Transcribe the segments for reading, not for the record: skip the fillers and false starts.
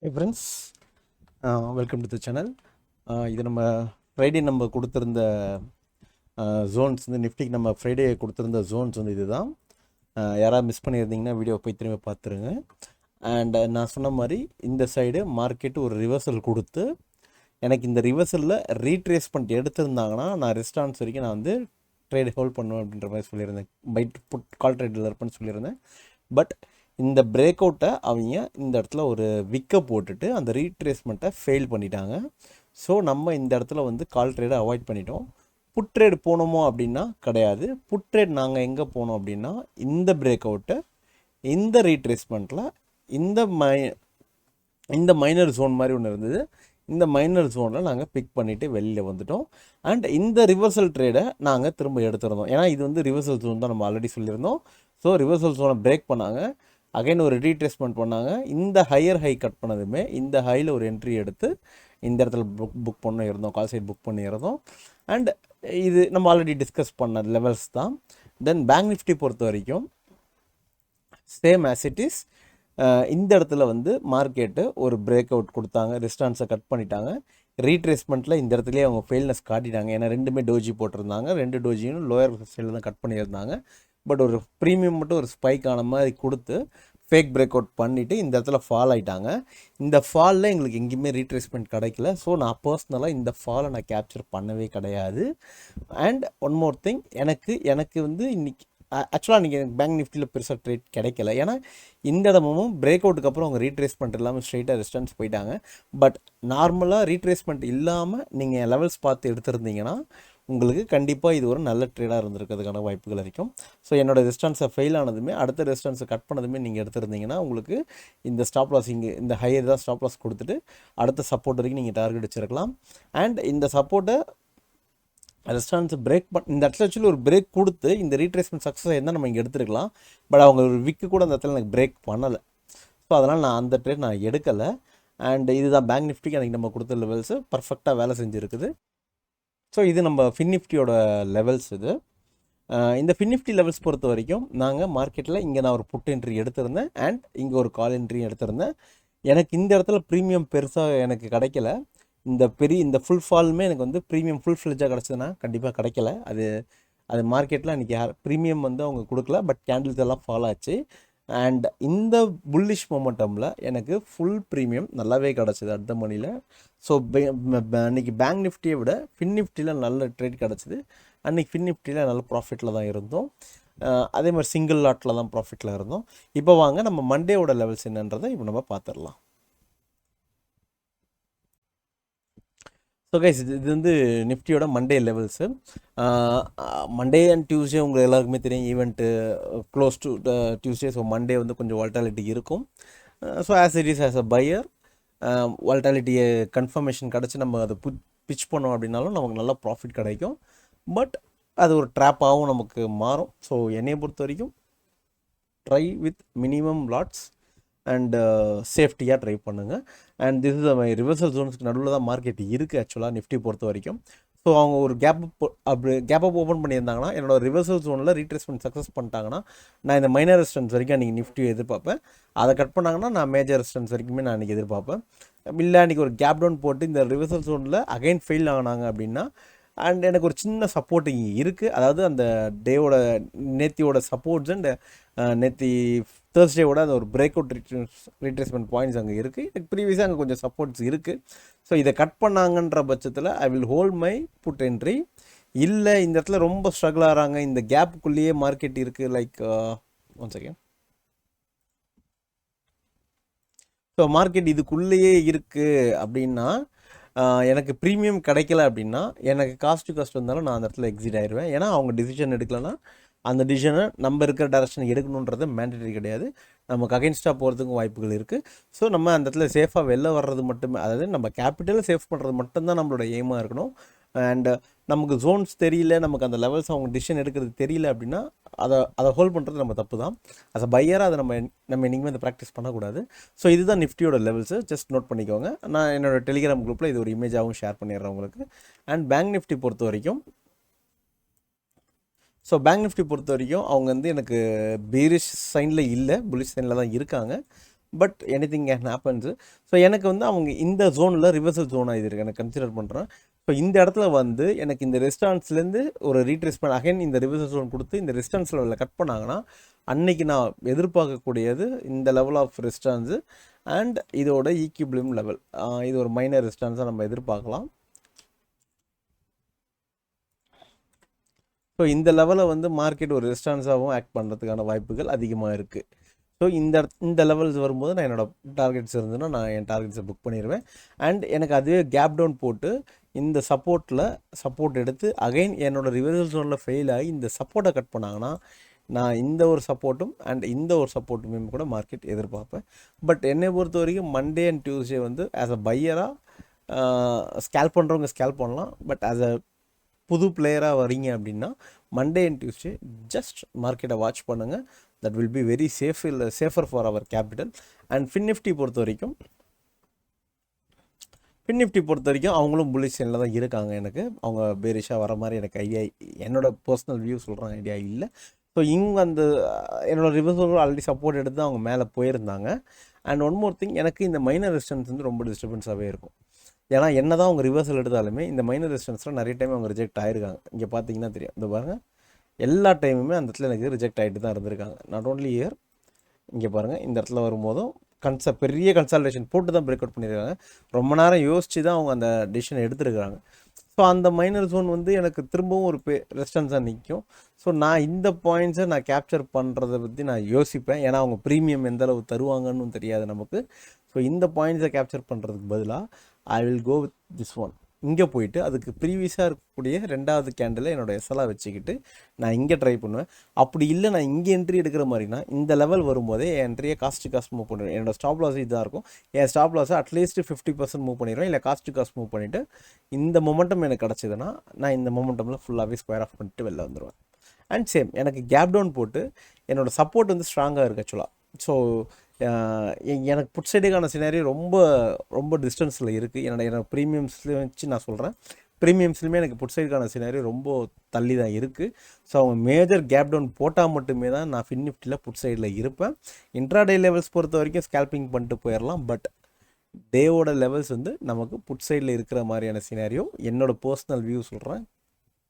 Hey friends, welcome to the channel. இது நம்ம Friday நம்ம கொடுத்துருந்த ஜோன்ஸ் வந்து நிஃப்டிக்கு நம்ம ஃப்ரைடே கொடுத்துருந்த ஜோன்ஸ் வந்து இதுதான். யாராவது மிஸ் பண்ணியிருந்தீங்கன்னா வீடியோ போய் திரும்பி பார்த்துருங்க. அண்ட் நான் சொன்ன மாதிரி இந்த சைடு மார்க்கெட்டு ஒரு ரிவர்சல் கொடுத்து எனக்கு இந்த ரிவர்சலில் ரீட்ரேஸ்மெண்ட் எடுத்திருந்தாங்கன்னா நான் ரெஸ்டாரண்ட்ஸ் வரைக்கும் நான் வந்து ட்ரேட் ஹோல்ட் பண்ணுவேன் அப்படின்ற மாதிரி சொல்லியிருந்தேன். பைட் புட் கால் ட்ரேடில் இருப்பேன்னு சொல்லியிருந்தேன். பட் இந்த பிரேக் அவுட்டை அவங்க இந்த இடத்துல ஒரு விக்கை போட்டுட்டு அந்த ரீட்ரேஸ்மெண்ட்டை ஃபெயில் பண்ணிட்டாங்க. ஸோ நம்ம இந்த இடத்துல வந்து கால் ட்ரேடை அவாய்ட் பண்ணிட்டோம். புட் ட்ரேட் போனோமோ அப்படின்னா கிடையாது. புட் ட்ரேட் நாங்கள் எங்கே போனோம் அப்படின்னா இந்த பிரேக் அவுட்டை இந்த ரீட்ரேஸ்மெண்ட்டில் இந்த மைனர் ஜோன் மாதிரி ஒன்று இருந்தது. இந்த மைனர் ஜோனில் நாங்கள் பிக் பண்ணிவிட்டு வெளியில் வந்துட்டோம். அண்ட் இந்த ரிவர்சல் ட்ரேடை நாங்கள் திரும்ப எடுத்துருந்தோம். ஏன்னா இது வந்து ரிவர்சல் ஜோன் தான் நம்ம ஆல்ரெடி சொல்லியிருந்தோம். ஸோ ரிவர்சல் ஜோனை பிரேக் பண்ணாங்க, அகைன் ஒரு ரீட்ரேஸ்மெண்ட் பண்ணாங்க. இந்த ஹையர் ஹை கட் பண்ணதுமே இந்த ஹையில் ஒரு என்ட்ரி எடுத்து இந்த இடத்துல புக் பண்ண இருந்தோம், கால் சைட் புக் பண்ணியிருந்தோம். அண்ட் இது நம்ம ஆல்ரெடி டிஸ்கஸ் பண்ண லெவல்ஸ் தான். தென் பேங்க் நிஃப்டி பொறுத்த வரைக்கும் சேம் ஆஸ் இட் இஸ். இந்த இடத்துல வந்து மார்க்கெட்டு ஒரு பிரேக் அவுட் கொடுத்தாங்க, ரெஸ்டாரண்ட்ஸை கட் பண்ணிட்டாங்க. ரீட்ரேஸ்மெண்ட்டில் இந்த இடத்துலேயே அவங்க ஃபெயில்னஸ் காட்டிட்டாங்க. ஏன்னா ரெண்டுமே டோஜி போட்டிருந்தாங்க, ரெண்டு டோஜியும் லோயர் சைடில் தான் கட் பண்ணியிருந்தாங்க. பட் ஒரு ப்ரீமியம் மட்டும் ஒரு ஸ்பைக் ஆன மாதிரி கொடுத்து ஃபேக் பிரேக் அவுட் பண்ணிவிட்டு இந்த இடத்துல ஃபால் ஆகிட்டாங்க. இந்த ஃபாலில் எங்களுக்கு எங்கேயுமே ரீட்ரேஸ்மெண்ட் கிடைக்கல. ஸோ நான் பர்சனலாக இந்த ஃபாலை நான் கேப்சர் பண்ணவே கிடையாது. அண்ட் ஒன் மோர் திங், எனக்கு வந்து இன்றைக்கி ஆக்சுவலாக நீங்கள் பேங்க் நிஃப்டியில் பெருசாக ட்ரேட் கிடைக்கல. ஏன்னா இந்த இடமும் பிரேக் அவுட்டுக்கு அப்புறம் அவங்க ரீட்ரேஸ்மெண்ட் இல்லாமல் ஸ்ட்ரெயிட்டாக ரெஸ்டாரண்ட்ஸ் போயிட்டாங்க. பட் நார்மலாக ரீட்ரேஸ்மெண்ட் இல்லாமல் நீங்கள் லெவல்ஸ் பார்த்து எடுத்திருந்தீங்கன்னா உங்களுக்கு கண்டிப்பாக இது ஒரு நல்ல ட்ரேடாக இருந்திருக்கிறதுக்கான வாய்ப்புகள் இருக்கும். ஸோ என்னோடய ரெஸ்டாரண்ட்ஸை ஃபெயில் ஆனதுமே அடுத்த ரெஸ்டாரண்ட்ஸை கட் பண்ணதுமே நீங்கள் எடுத்திருந்தீங்கன்னா உங்களுக்கு இந்த ஸ்டாப் லாஸ் இங்கே இந்த ஹையர் தான் ஸ்டாப் லாஸ் கொடுத்துட்டு அடுத்த சப்போர்ட் வரைக்கும் நீங்கள் டார்கெட் வச்சுருக்கலாம். அண்ட் இந்த சப்போர்ட்டை ரெஸ்டாரண்ட்ஸ் இந்த இடத்துல ஆக்சுவலி ஒரு பிரேக் கொடுத்து இந்த ரீட்ரேஸ்மெண்ட் சக்ஸஸ் இருந்தால் நம்ம இங்கே எடுத்துருக்கலாம். பட் அவங்க ஒரு விக்கு கூட அந்த இடத்துல எனக்கு பிரேக் பண்ணலை. ஸோ அதனால் நான் அந்த ட்ரேட் நான் எடுக்கலை. அண்ட் இதுதான் பேங்க் நிஃப்டிக்கு எனக்கு நம்ம கொடுத்த லெவல்ஸு பர்ஃபெக்டாக வேலை செஞ்சுருக்குது. ஸோ இது நம்ம ஃபின் நிஃப்டியோட லெவல்ஸ் இது. இந்த ஃபின் நிஃப்டி லெவல்ஸ் பொறுத்த வரைக்கும் நாங்கள் மார்க்கெட்டில் இங்கே நான் ஒரு புட் என்ட்ரி எடுத்திருந்தேன் அண்ட் இங்கே ஒரு கால் என்ட்ரி எடுத்திருந்தேன். எனக்கு இந்த இடத்துல ப்ரீமியம் பெருசாக எனக்கு கிடைக்கல. இந்த ஃபுல் ஃபாலுமே எனக்கு வந்து ப்ரீமியம் ஃபுல் ஃப்ளெஜாக கிடச்சதுன்னா கண்டிப்பாக கிடைக்கல. அது மார்க்கெட்டில் அன்றைக்கி ப்ரீமியம் வந்து அவங்க கொடுக்கல. பட் கேண்டில்ஸ் எல்லாம் ஃபால் ஆச்சு. அண்ட் இந்த புல்லிஷ் மொமெண்டமில் எனக்கு ஃபுல் ப்ரீமியம் நல்லாவே கிடச்சிது அடுத்த மணியில். ஸோ அன்றைக்கி பேங்க் நிஃப்டியை விட ஃபின் நிஃப்டியில் நல்ல ட்ரேட் கிடச்சிது. அன்றைக்கி ஃபின் நிஃப்டியில் நல்ல ப்ராஃபிட்டில் தான் இருந்தோம். அதே மாதிரி சிங்கிள் லாட்டில் தான் ப்ராஃபிட்டில் இருந்தோம். இப்போ வாங்க நம்ம மண்டேவோட லெவல்ஸ் என்னன்றதை இப்போ நம்ம பார்த்துடலாம். ஸோ கைஸ், இது வந்து நிஃப்டியோட Monday levels. Monday and Tuesday உங்களுக்கு எல்லாருக்குமே தெரியும், event close to Tuesday. So Monday வந்து கொஞ்சம் வால்டாலிட்டி இருக்கும். So as it is as a buyer, வால்டாலிட்டியை கன்ஃபர்மேஷன் கிடச்சி நம்ம அதை பிச் பண்ணோம் அப்படின்னாலும் நமக்கு நல்லா ப்ராஃபிட் கிடைக்கும். பட் அது ஒரு ட்ராப்பாகவும் நமக்கு மாறும். ஸோ என்னையை பொறுத்த வரைக்கும் try with minimum lots and சேஃப்டியாக ட்ரை பண்ணுங்கள். And this is my reversal ஜோன்ஸ்க்கு நடுவில் தான் மார்க்கெட் இருக்குது ஆக்சுவலாக நிஃப்டி பொறுத்த வரைக்கும். ஸோ அவங்க ஒரு கேப் அப் ஓப்பன் பண்ணியிருந்தாங்கன்னா என்னோட ரிவர்சல் ஜோனில் ரீட்ரேஸ்மெண்ட் சக்ஸஸ் பண்ணிட்டாங்கன்னா நான் இந்த மைனர் ரெசிஸ்டன்ஸ் வரைக்கும் அன்றைக்கி நிஃப்டி எதிர்பார்ப்பேன். அதை கட் பண்ணாங்கன்னா நான் மேஜர் ரெசிஸ்டன்ஸ் வரைக்குமே நான் அன்றைக்கி எதிர்பார்ப்பேன். இல்லை அன்றைக்கி ஒரு கேப் டவுன் போட்டு இந்த ரிவர்சல் ஜோனில் அகைன் ஃபெயில் ஆனாங்க அப்படின்னா அண்ட் எனக்கு ஒரு சின்ன சப்போர்ட் இங்கே இருக்குது. அதாவது அந்த டேவோட நேத்தியோட சப்போர்ட்ஸ் அண்ட் நேத்தி தேர்ஸ்டேவோட அந்த ஒரு பிரேக் அவுட் ரீட்ரேஸ்மெண்ட் பாயிண்ட்ஸ் அங்கே இருக்குது. எனக்கு ப்ரீவியஸாக அங்கே கொஞ்சம் சப்போர்ட்ஸ் இருக்குது. ஸோ இதை கட் பண்ணாங்கன்ற பட்சத்தில் I will hold my put entry. இல்லை இந்த இடத்துல ரொம்ப ஸ்ட்ரகிள் ஆகிறாங்க, இந்த கேப்புக்குள்ளேயே மார்க்கெட் இருக்குது, like one second. So market இதுக்குள்ளேயே இருக்குது அப்படின்னா எனக்கு ப்ரீமியம் கிடைக்கல அப்படின்னா எனக்கு காஸ்ட் டு காஸ்ட் வந்தாலும் நான் அந்த இடத்துல எக்ஸிட் ஆயிடுவேன். ஏன்னா அவங்க டிசிஷன் எடுக்கலைன்னா அந்த டிசிஷனை நம்ம இருக்கிற டைரக்ஷன் எடுக்கணுன்றது மேண்டேட்டரி கிடையாது. நமக்கு அகைன்ஸ்டாக போகிறதுக்கும் வாய்ப்புகள் இருக்குது. ஸோ நம்ம அந்த இடத்துல சேஃபாக வெளில வர்றது மட்டுமே, அதாவது நம்ம கேபிட்டலை சேஃப் பண்ணுறது மட்டும்தான் நம்மளோட எய்மாக இருக்கணும். அண்ட் நமக்கு ஜோன்ஸ் தெரியல, நமக்கு அந்த லெவல்ஸ் அவங்க டிசிஷன் எடுக்கிறது தெரியல அப்படின்னா அதை ஹோல்ட் பண்ணுறது நம்ம தப்பு தான். அஸ் அ பையராக அதை நம்ம என்றைக்குமே அதை ப்ராக்டிஸ் பண்ணக்கூடாது. ஸோ இதுதான் நிஃப்டியோட லெவல்ஸு, ஜஸ்ட் நோட் பண்ணிக்கோங்க. நான் என்னோடய டெலிகிராம் குரூப்பில் இது ஒரு இமேஜாகவும் ஷேர் பண்ணிடுறேன் உங்களுக்கு. அண்ட் பேங்க் நிஃப்டி பொறுத்த வரைக்கும் அவங்க வந்து எனக்கு பீரிஷ் சைனில் இல்லை, புல்லிஷ் சைனில் தான் இருக்காங்க. But anything can happens. So எனக்கு வந்து அவங்க இந்த ஜோனில் ரிவர்சல் ஜோனாக இது இருக்குது எனக்கு கன்சிடர் பண்ணுறேன். ஸோ இந்த இடத்துல வந்து எனக்கு இந்த ரெஸ்டாரண்ட்ஸ்லேருந்து ஒரு ரீட்ரேஸ்மெண்ட் அகைன் இந்த ரிவர்சல் ஜோன் கொடுத்து இந்த ரெஸ்டாரண்ட்ஸ் லெவலில் கட் பண்ணாங்கன்னா அன்னைக்கு நான் எதிர்பார்க்கக்கூடியது இந்த லெவல் ஆஃப் ரெஸ்டாரண்ட்ஸு அண்ட் இதோட ஈக்யூபிளியம் லெவல். இது ஒரு மைனர் ரெஸ்டாரண்ட்ஸாக நம்ம எதிர்பார்க்கலாம். ஸோ இந்த லெவலை வந்து மார்க்கெட் ஒரு ரெஸ்டாரண்ட்ஸாகவும் ஆக்ட் பண்ணுறதுக்கான வாய்ப்புகள் அதிகமாக இருக்குது. ஸோ இந்த லெவல்ஸ் வரும்போது நான் என்னோடய டார்கெட்ஸ் இருந்ததுன்னா நான் என் டார்கெட்ஸை புக் பண்ணிடுவேன். அண்ட் எனக்கு அதுவே கேப் டவுன் போட்டு இந்த சப்போர்ட் எடுத்து அகைன் என்னோடய ரிவர்சல் ஜோனில் ஃபெயில் ஆகி இந்த சப்போர்ட்டை கட் பண்ணாங்கன்னா நான் இந்த ஒரு சப்போர்ட்டும் அண்ட் இந்த ஒரு சப்போர்ட்டுமே கூட மார்க்கெட் எதிர்பார்ப்பேன். பட் என்னை பொறுத்த வரைக்கும் மண்டே அண்ட் டியூஸ்டே வந்து ஆஸ் அ பையராக ஸ்கேல்ப் பண்ணுறவங்க ஸ்கேல்ப் பண்ணலாம். பட் ஆஸ் அ புது பிளேயராக வரீங்க அப்படின்னா மண்டே அண்ட் டியூஸ்டே ஜஸ்ட் மார்க்கெட்டை வாட்ச் பண்ணுங்கள். That will be very safer for our capital. And Fin Nifty பொறுத்த வரைக்கும் அவங்களும் புல்லிஷ் லைனில் தான் இருக்காங்க. எனக்கு அவங்க பேரிஷாக வர மாதிரி எனக்கு ஐடியா, என்னோடய பர்சனல் வியூ சொல்கிறாங்க, ஐடியா இல்லை. ஸோ இவங்க அந்த என்னோடய ரிவர்சல் ஆல்ரெடி சப்போர்ட் எடுத்து அவங்க மேலே போயிருந்தாங்க. அண்ட் ஒன் மோர் திங், எனக்கு இந்த மைனர் ரெசிஸ்டன்ஸ் வந்து ரொம்ப டிஸ்டர்பன்ஸாகவே இருக்கும். ஏன்னா என்ன தான் அவங்க ரிவர்சல் எடுத்தாலுமே இந்த மைனர் ரெசிஸ்டன்ஸில் நிறைய டைம் அவங்க ரிஜெக்ட் ஆகிருக்காங்க. இங்கே பார்த்தீங்கன்னா தெரியும், இந்த பாருங்கள் எல்லா டைமுமே அந்த இடத்துல எனக்கு ரிஜெக்ட் ஆகிட்டு தான் இருந்திருக்காங்க. நாட் ஓன்லி இயர், இங்கே பாருங்கள் இந்த இடத்துல வரும்போதும் பெரிய கன்சால்டேஷன் போட்டு தான் பிரேக் அவுட் பண்ணியிருக்காங்க. ரொம்ப நேரம் யோசித்து தான் அவங்க அந்த டிசிஷனை எடுத்துருக்காங்க. ஸோ அந்த மைனர் ஜோன் வந்து எனக்கு திரும்பவும் ஒரு ரெசிஸ்டன்ஸாக நிற்கும். ஸோ நான் இந்த பாயிண்ட்ஸை நான் கேப்சர் பண்ணுறதை பற்றி நான் யோசிப்பேன். ஏன்னா அவங்க ப்ரீமியம் எந்த அளவு தருவாங்கன்னு தெரியாது நமக்கு. ஸோ இந்த பாயிண்ட்ஸை கேப்சர் பண்ணுறதுக்கு பதிலாக I will go with this one. இங்கே போயிட்டு அதுக்கு ப்ரீவியஸாக இருக்கக்கூடிய ரெண்டாவது கேண்டில் என்னோடய எஸ்எல்லாக வச்சுக்கிட்டு நான் இங்கே ட்ரை பண்ணுவேன். அப்படி இல்லை நான் இங்கே என்ட்ரி எடுக்கிற மாதிரினா இந்த லெவல் வரும்போதே என் என்ட்ரியை காஸ்ட் மூவ் பண்ணிடுவேன். என்னோடய ஸ்டாப் லாஸ் இதாக இருக்கும். என் ஸ்டாப் லாஸை அட்லீஸ்ட் 50% மூவ் பண்ணிடுவேன். இல்லை காஸ்ட் மூவ் பண்ணிவிட்டு இந்த மொமெண்டம் எனக்கு கிடச்சிதுன்னா நான் இந்த மொமெண்டமில் ஃபுல்லாகவே ஸ்கொயர் ஆஃப் பண்ணிட்டு வெளில வந்துடுவேன். அண்ட் சேம் எனக்கு கேப் டவுன் போட்டு என்னோடய சப்போர்ட் வந்து ஸ்ட்ராங்காக இருக்குது ஆக்சுவலாக. ஸோ எனக்கு புட் சைடுக்கான சினாரியோ ரொம்ப டிஸ்டன்ஸில் இருக்குது. என்னோட ப்ரீமியம்ஸ்லேயே வச்சு நான் சொல்கிறேன். ப்ரீமியம்ஸ்லையுமே எனக்கு புட் சைடுக்கான சினாரியோ ரொம்ப தள்ளி தான் இருக்குது. ஸோ அவங்க மேஜர் கேப் டவுன் போட்டால் மட்டுமே தான் நான் ஃபின் நிஃப்டியில் புட் சைடில் இருப்பேன். இன்ட்ராடே லெவல்ஸ் பொறுத்த வரைக்கும் ஸ்கேல்பிங் பண்ணிட்டு போயிடலாம். பட் டேவோட லெவல்ஸ் வந்து நமக்கு புட் சைடில் இருக்கிற மாதிரியான சினாரியோ என்னோடய பர்சனல் வியூ சொல்கிறேன்,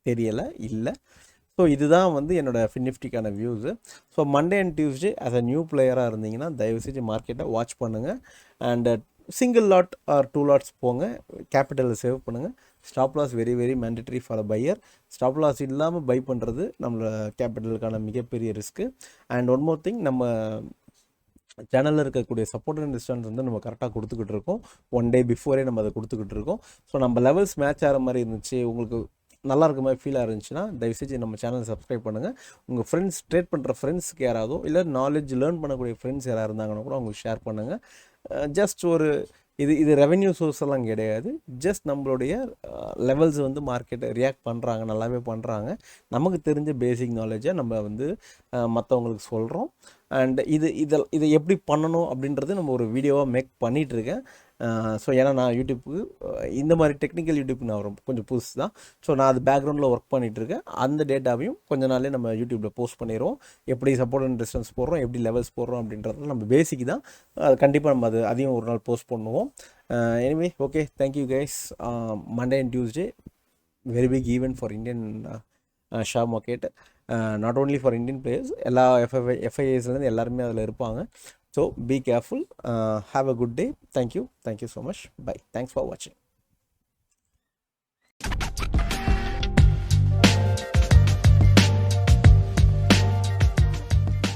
தெரியலை, இல்லை. ஸோ இதுதான் வந்து என்னோடய ஃபின் நிஃப்டிக்கான views. So Monday and Tuesday as a new பிளேயராக இருந்தீங்கன்னா தயவுசெய்து மார்க்கெட்டை வாட்ச் பண்ணுங்கள். And single lot or 2 lots போங்க, கேபிட்டலை சேவ் பண்ணுங்கள். Stop loss very very mandatory for a buyer. Stop loss இல்லாமல் பை பண்ணுறது நம்மளோட கேபிட்டலுக்கான மிகப்பெரிய risk. And one more thing, நம்ம சேனலில் இருக்கக்கூடிய சப்போர்ட் அண்ட் ரெசிஸ்டன்ஸ் வந்து நம்ம கரெக்டாக கொடுத்துக்கிட்டு இருக்கோம். 1 டே பிஃபோரே நம்ம அதை கொடுத்துக்கிட்டு இருக்கோம். ஸோ நம்ம லெவல்ஸ் மேட்ச் ஆகிற மாதிரி இருந்துச்சு, உங்களுக்கு நல்லா இருக்க மாதிரி ஃபீலாக இருந்துச்சுன்னா தயவுசெய்து நம்ம சேனலை சப்ஸ்கிரைப் பண்ணுங்கள். உங்கள் ஃப்ரெண்ட்ஸ், ட்ரேட் பண்ணுற ஃப்ரெண்ட்ஸ்க்கு யாராவதோ இல்லை நாலேஜ் லேர்ன் பண்ணக்கூடிய ஃப்ரெண்ட்ஸ் யாராக இருந்தாங்கன்னா கூட அவங்களுக்கு ஷேர் பண்ணுங்கள். ஜஸ்ட் ஒரு இது ரெவென்யூ சோர்ஸ் எல்லாம் கிடையாது. ஜஸ்ட் நம்மளுடைய லெவல்ஸ் வந்து மார்க்கெட்டை ரியாக்ட் பண்ணுறாங்க, நல்லாவே பண்ணுறாங்க. நமக்கு தெரிஞ்ச பேசிக் நாலேஜை நம்ம வந்து மற்றவங்களுக்கு சொல்கிறோம். அண்ட் இதை எப்படி பண்ணணும் அப்படின்றது நம்ம ஒரு வீடியோவாக மேக் பண்ணிகிட்ருக்கேன். ஸோ ஏன்னா நான் யூடியூப்புக்கு இந்த மாதிரி டெக்னிக்கல் யூடியூப் நான் கொஞ்சம் புதுசு தான். ஸோ நான் அது பேக்ரவுண்டில் ஒர்க் பண்ணிகிட்ருக்கேன். அந்த டேட்டாவையும் கொஞ்ச நாளே நம்ம யூடியூப்பில் போஸ்ட் பண்ணிடுவோம். எப்படி சப்போர்ட் அண்ட் ரெசிஸ்டன்ஸ் போடுறோம், எப்படி லெவல்ஸ் போடுறோம் அப்படின்றது நம்ம பேசிக் தான். கண்டிப்பாக நம்ம அதையும் ஒரு நாள் போஸ்ட் பண்ணுவோம். Anyway okay, thank you guys. Monday and Tuesday very big event for Indian share market. Not only for Indian players, எல்லா FIIsலேருந்து எல்லாருமே அதில் இருப்பாங்க. So be careful. Have a good day. Thank you so much. Bye. Thanks for watching.